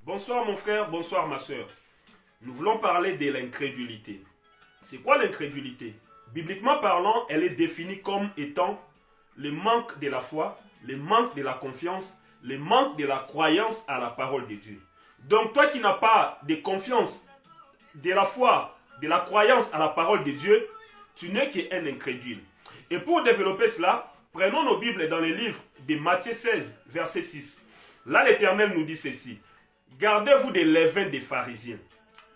Bonsoir mon frère, bonsoir ma soeur. Nous voulons parler de l'incrédulité. C'est quoi l'incrédulité? Bibliquement parlant, elle est définie comme étant le manque de la foi, le manque de la confiance, le manque de la croyance à la parole de Dieu. Donc toi qui n'as pas de confiance, de la foi, de la croyance à la parole de Dieu, tu n'es qu'un incrédule. Et pour développer cela, prenons nos Bibles dans les livres de Matthieu 16, verset 6. Là, l'Éternel nous dit ceci. Gardez-vous des levains des pharisiens.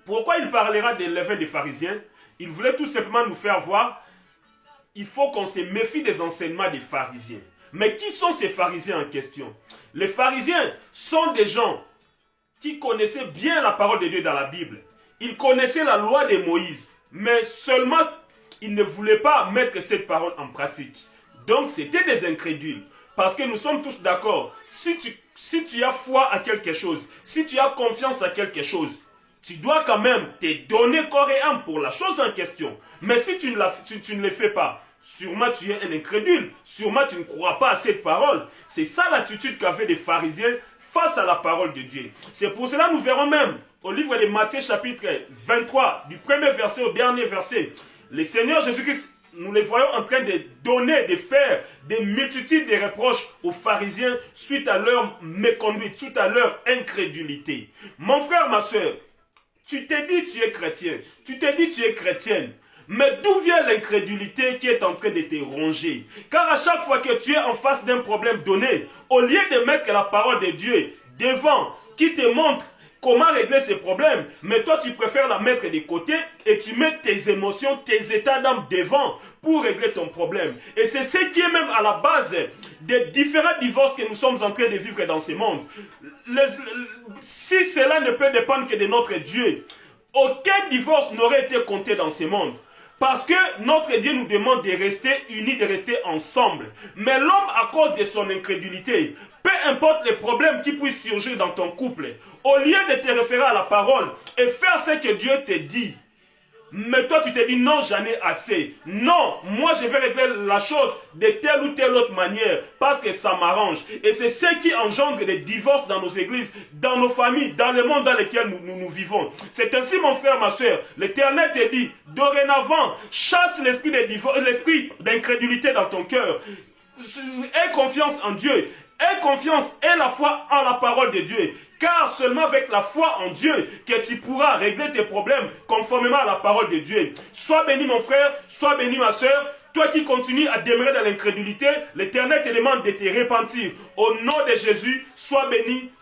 Pourquoi il parlera des levains des pharisiens? Il voulait tout simplement nous faire voir, il faut qu'on se méfie des enseignements des pharisiens. Mais qui sont ces pharisiens en question? Les pharisiens sont des gens qui connaissaient bien la parole de Dieu dans la Bible. Ils connaissaient la loi de Moïse, mais seulement ils ne voulaient pas mettre cette parole en pratique. Donc c'était des incrédules. Parce que nous sommes tous d'accord, si tu as foi à quelque chose, si tu as confiance à quelque chose, tu dois quand même te donner corps et âme pour la chose en question. Mais si tu ne le fais pas, sûrement tu es un incrédule, sûrement tu ne crois pas à cette parole. C'est ça l'attitude qu'avaient les pharisiens face à la parole de Dieu. C'est pour cela que nous verrons même au livre de Matthieu chapitre 23, du premier verset au dernier verset, le Seigneur Jésus-Christ, nous les voyons en train de donner, de faire des multitudes de reproches aux pharisiens suite à leur méconduite, suite à leur incrédulité. Mon frère, ma soeur, tu t'es dit tu es chrétien, tu t'es dit tu es chrétienne, mais d'où vient l'incrédulité qui est en train de te ronger? Car à chaque fois que tu es en face d'un problème donné, au lieu de mettre la parole de Dieu devant, qui te montre comment régler ces problèmes, mais toi tu préfères la mettre de côté et tu mets tes émotions, tes états d'âme devant pour régler ton problème. Et c'est ce qui est même à la base des différents divorces que nous sommes en train de vivre dans ce monde. Si cela ne peut dépendre que de notre Dieu, aucun divorce n'aurait été compté dans ce monde. Parce que notre Dieu nous demande de rester unis, de rester ensemble. Mais l'homme, à cause de son incrédulité, peu importe les problèmes qui puissent surgir dans ton couple, au lieu de te référer à la parole et faire ce que Dieu te dit, mais toi tu te dis non, j'en ai assez. Non, moi je vais régler la chose de telle ou telle autre manière parce que ça m'arrange. Et c'est ce qui engendre des divorces dans nos églises, dans nos familles, dans le monde dans lequel nous vivons. C'est ainsi mon frère, ma soeur, l'Éternel te dit, dorénavant, chasse l'esprit de divorce, l'esprit d'incrédulité dans ton cœur. Aie confiance en Dieu. Aie confiance et la foi en la parole de Dieu. Car seulement avec la foi en Dieu que tu pourras régler tes problèmes conformément à la parole de Dieu. Sois béni mon frère, sois béni ma soeur. Toi qui continues à demeurer dans l'incrédulité, l'Éternel te demande de te repentir. Au nom de Jésus, sois béni,